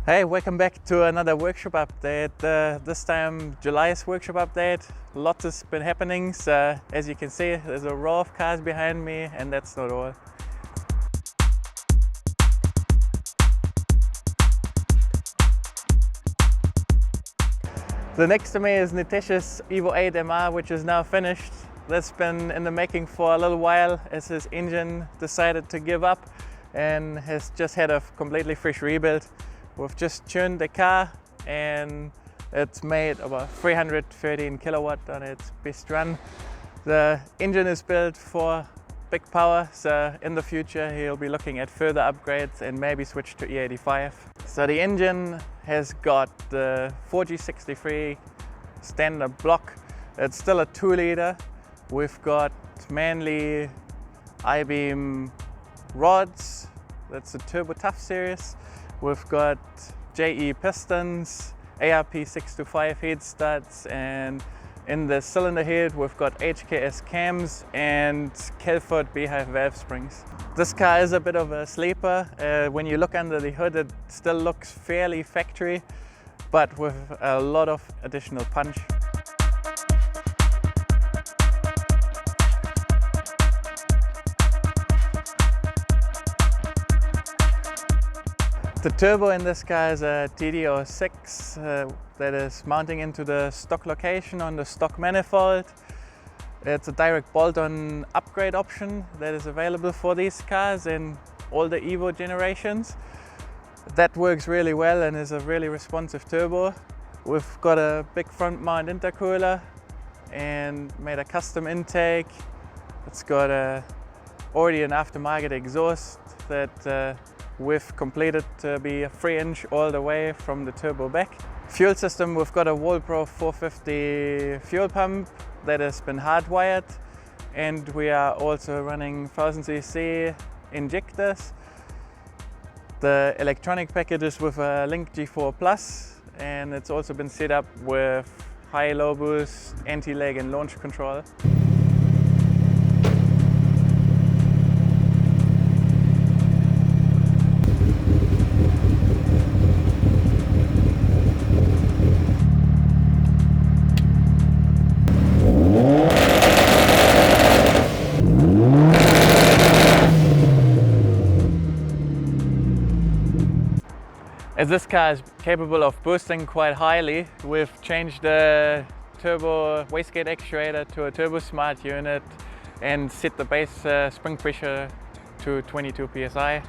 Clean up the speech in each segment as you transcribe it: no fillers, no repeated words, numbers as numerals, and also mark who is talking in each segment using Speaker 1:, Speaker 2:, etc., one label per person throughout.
Speaker 1: Hey, welcome back to another workshop update. This time July's workshop update. Lots has been happening. So as you can see, there's a row of cars behind me, and that's not all. The next to me is Nitesh's Evo 8 MR, which is now finished. That's been in the making for a little while as his engine decided to give up and has just had a completely fresh rebuild. We've just tuned the car and it's made about 313 kilowatt on its best run. The engine is built for big power, so in the future he'll be looking at further upgrades and maybe switch to E85. So the engine has got the 4G63 standard block. It's still a 2-liter. We've got Manly I-beam rods. That's the Turbo Tough series. We've got JE pistons, ARP 625 head studs, and in the cylinder head we've got HKS cams and Kelford Beehive valve springs. This car is a bit of a sleeper. When you look under the hood, it still looks fairly factory, but with a lot of additional punch. The turbo in this car is a TD06 that is mounting into the stock location on the stock manifold. It's a direct bolt-on upgrade option that is available for these cars in all the Evo generations. That works really well and is a really responsive turbo. We've got a big front mount intercooler and made a custom intake. It's got already an aftermarket exhaust that we've completed to be a 3-inch all the way from the turbo back. Fuel system, we've got a Walpro 450 fuel pump that has been hardwired, and we are also running 1000cc injectors. The electronic package is with a Link G4 Plus, and it's also been set up with high-low boost, anti-lag and launch control. As this car is capable of boosting quite highly, we've changed the turbo wastegate actuator to a turbo smart unit and set the base spring pressure to 22 psi.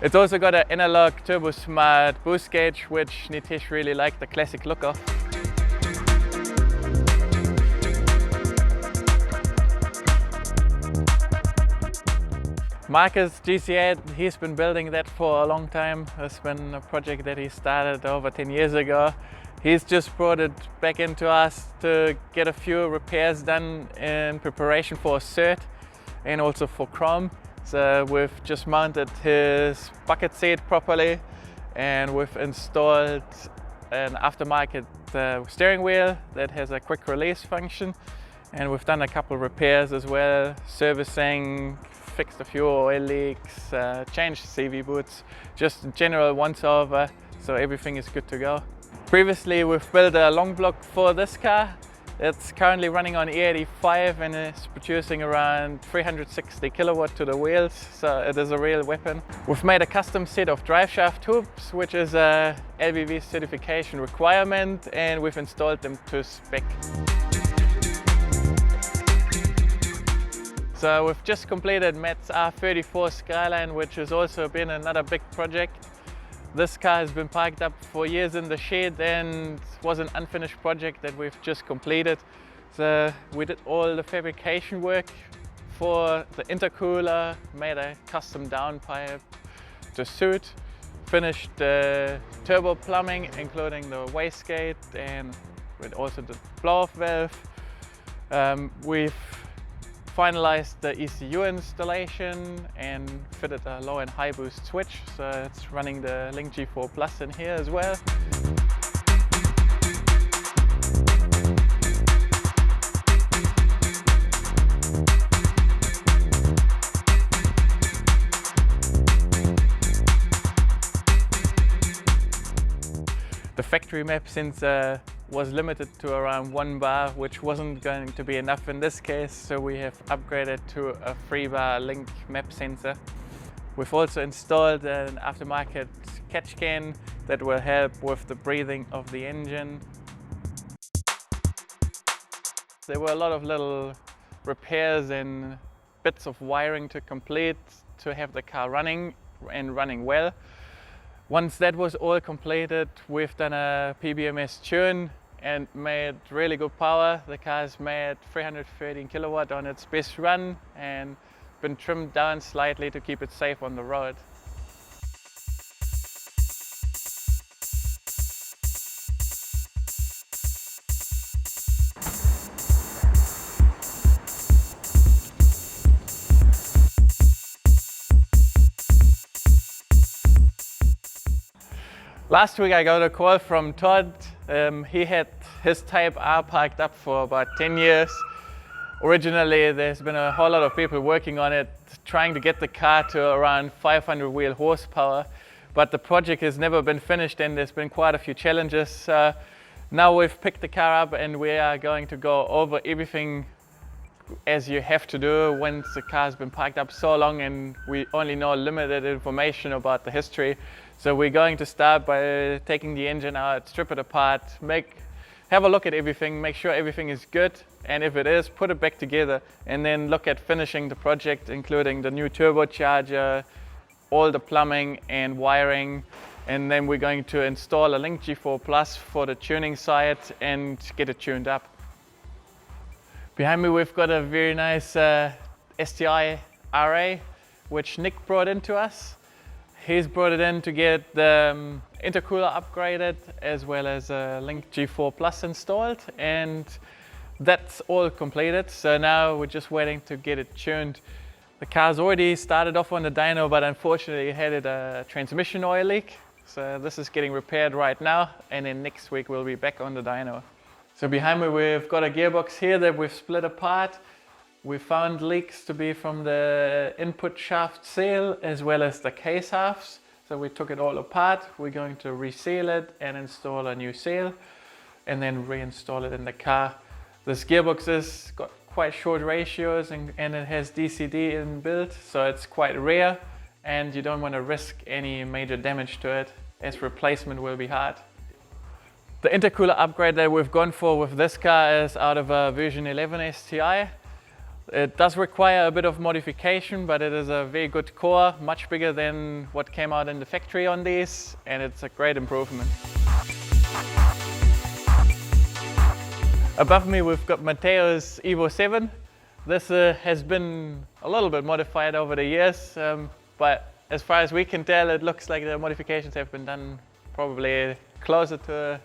Speaker 1: It's also got an analog turbo smart boost gauge, which Nitesh really liked the classic look of. Marcus GC8, he's been building that for a long time. It's been a project that he started over 10 years ago. He's just brought it back into us to get a few repairs done in preparation for a cert and also for chrome. So we've just mounted his bucket seat properly, and we've installed an aftermarket steering wheel that has a quick release function. And we've done a couple of repairs as well, servicing, fixed a few oil leaks, changed CV boots, just general once over, so everything is good to go. Previously we've built a long block for this car. It's currently running on E85 and is producing around 360 kilowatt to the wheels, so it is a real weapon. We've made a custom set of drive shaft hoops, which is a LBV certification requirement, and we've installed them to spec. So we've just completed Metz R34 Skyline, which has also been another big project. This car has been parked up for years in the shed and was an unfinished project that we've just completed. So we did all the fabrication work for the intercooler, made a custom downpipe to suit, finished the turbo plumbing, including the wastegate, and with also the blow-off valve. We've finalized the ECU installation and fitted a low and high boost switch, so it's running the Link G4 Plus in here as well. factory map sensor was limited to around 1 bar, which wasn't going to be enough in this case, so we have upgraded to a 3-bar link map sensor. We've also installed an aftermarket catch can that will help with the breathing of the engine. There were a lot of little repairs and bits of wiring to complete to have the car running and running well. Once that was all completed, we've done a PBMS tune and made really good power. The car's made 313 kilowatt on its best run and been trimmed down slightly to keep it safe on the road. Last week I got a call from Todd. He had his Type R parked up for about 10 years. Originally there's been a whole lot of people working on it, trying to get the car to around 500 wheel horsepower, but the project has never been finished and there's been quite a few challenges. Now we've picked the car up and we are going to go over everything as you have to do once the car's been parked up so long and we only know limited information about the history. So we're going to start by taking the engine out, strip it apart, have a look at everything, make sure everything is good, and if it is, put it back together, and then look at finishing the project, including the new turbocharger, all the plumbing and wiring, and then we're going to install a Link G4 Plus for the tuning side and get it tuned up. Behind me we've got a very nice STI RA, which Nick brought into us. He's brought it in to get the intercooler upgraded as well as a Link G4 Plus installed, and that's all completed. So now we're just waiting to get it tuned. The car's already started off on the dyno, but unfortunately it had a transmission oil leak. So this is getting repaired right now, and then next week we'll be back on the dyno. So behind me we've got a gearbox here that we've split apart. We found leaks to be from the input shaft seal as well as the case halves. So we took it all apart. We're going to reseal it and install a new seal and then reinstall it in the car. This gearbox has got quite short ratios and it has DCD inbuilt, so it's quite rare and you don't want to risk any major damage to it, as replacement will be hard. The intercooler upgrade that we've gone for with this car is out of a version 11 STI. It does require a bit of modification, but it is a very good core, much bigger than what came out in the factory on these, and it's a great improvement. Above me we've got Mateos Evo 7. This has been a little bit modified over the years, but as far as we can tell it looks like the modifications have been done probably closer to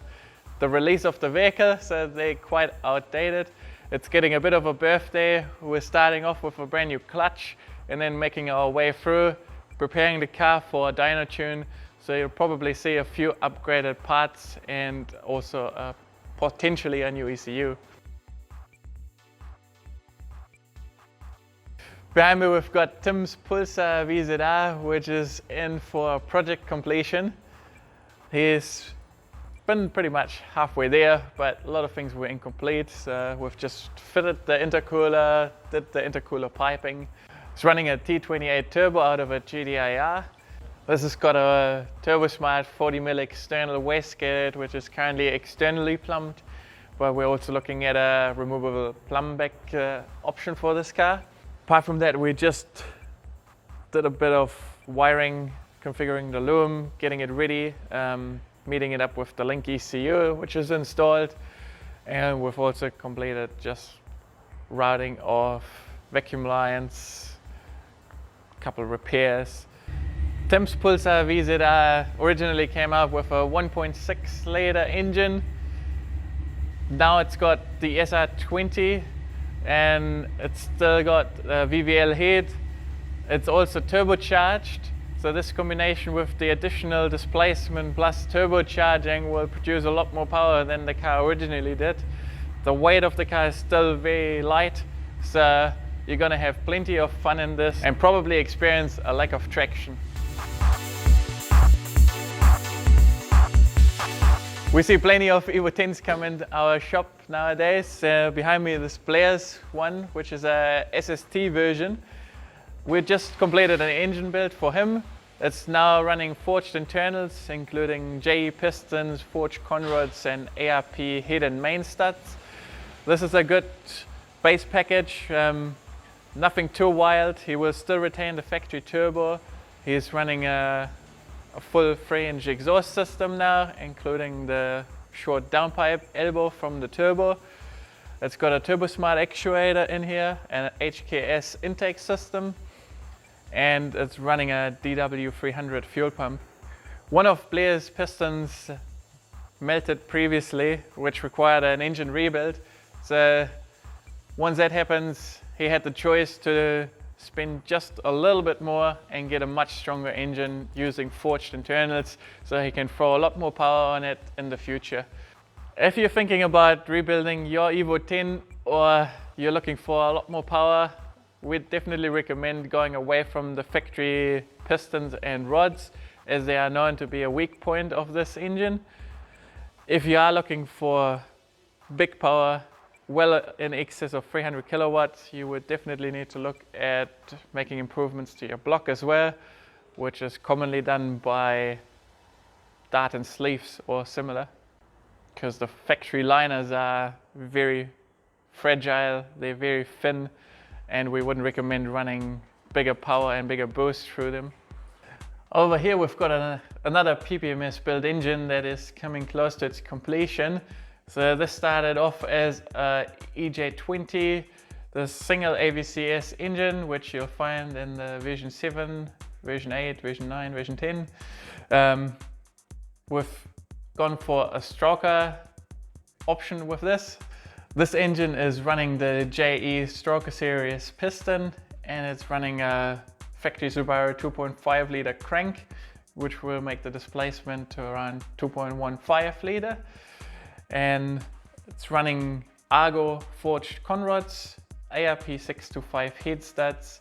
Speaker 1: the release of the vehicle, so they're quite outdated. It's getting a bit of a birthday. We're starting off with a brand new clutch and then making our way through, preparing the car for a dyno tune. So you'll probably see a few upgraded parts and also potentially a new ECU. Behind me we've got Tim's Pulsar VZR, which is in for project completion. He's been pretty much halfway there, but a lot of things were incomplete. So we've just fitted the intercooler, did the intercooler piping. It's running a T28 turbo out of a GDIR. This has got a TurboSmart 40mm external wastegate, which is currently externally plumbed, but we're also looking at a removable plumb back option for this car. Apart from that, we just did a bit of wiring, configuring the loom, getting it ready, meeting it up with the Link ECU, which is installed, and we've also completed just routing of vacuum lines, a couple of repairs. Tim's Pulsar VZR originally came out with a 1.6 liter engine. Now it's got the SR20 and it's still got a VVL head. It's also turbocharged. So this combination with the additional displacement plus turbocharging will produce a lot more power than the car originally did. The weight of the car is still very light, so you're going to have plenty of fun in this and probably experience a lack of traction. We see plenty of Evo 10s come in our shop nowadays. Behind me this Blair's one, which is a SST version. We just completed an engine build for him. It's now running forged internals, including JE pistons, forged conrods and ARP head and main studs. This is a good base package, nothing too wild. He will still retain the factory turbo. He's running a full 3-inch exhaust system now, including the short downpipe elbow from the turbo. It's got a TurboSmart actuator in here and an HKS intake system, and it's running a DW300 fuel pump. One of Blair's pistons melted previously, which required an engine rebuild. So once that happens, he had the choice to spend just a little bit more and get a much stronger engine using forged internals, so he can throw a lot more power on it in the future. If you're thinking about rebuilding your Evo 10 or you're looking for a lot more power, we'd definitely recommend going away from the factory pistons and rods, as they are known to be a weak point of this engine. If you are looking for big power, well in excess of 300 kilowatts, you would definitely need to look at making improvements to your block as well, which is commonly done by dart and sleeves or similar, because the factory liners are very fragile, they're very thin, and we wouldn't recommend running bigger power and bigger boost through them. Over here we've got another PBMS build engine that is coming close to its completion. So this started off as a EJ20, the single AVCS engine, which you'll find in the version 7, version 8, version 9, version 10. We've gone for a stroker option with this. This engine is running the JE stroker series piston, and it's running a factory Subaru 2.5 liter crank, which will make the displacement to around 2.15 liter. And it's running Argo forged conrods, ARP 625 head studs.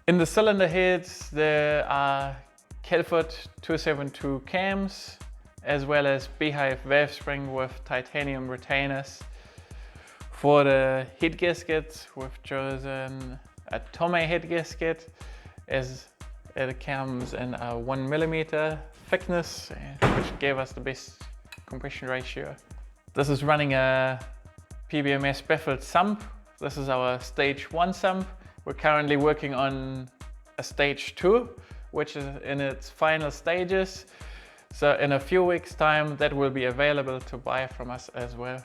Speaker 1: In the cylinder heads there are Kelfoot 272 cams, as well as Beehive valve spring with titanium retainers. For the head gaskets, we've chosen a Tomei head gasket, as it comes in a 1mm thickness, which gave us the best compression ratio. This is running a PBMS baffled sump. This is our stage 1 sump. We're currently working on a stage 2, which is in its final stages. So in a few weeks time that will be available to buy from us as well.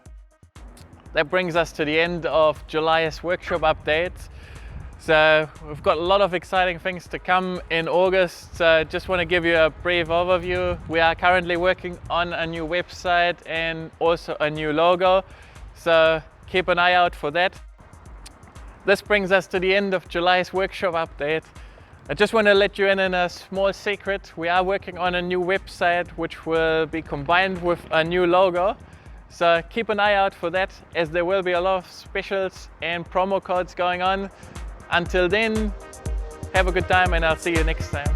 Speaker 1: That brings us to the end of July's workshop update. So we've got a lot of exciting things to come in August. So just want to give you a brief overview. We are currently working on a new website and also a new logo. So keep an eye out for that. This brings us to the end of July's workshop update. I just want to let you in a small secret. We are working on a new website which will be combined with a new logo. So keep an eye out for that, as there will be a lot of specials and promo codes going on. Until then, have a good time and I'll see you next time.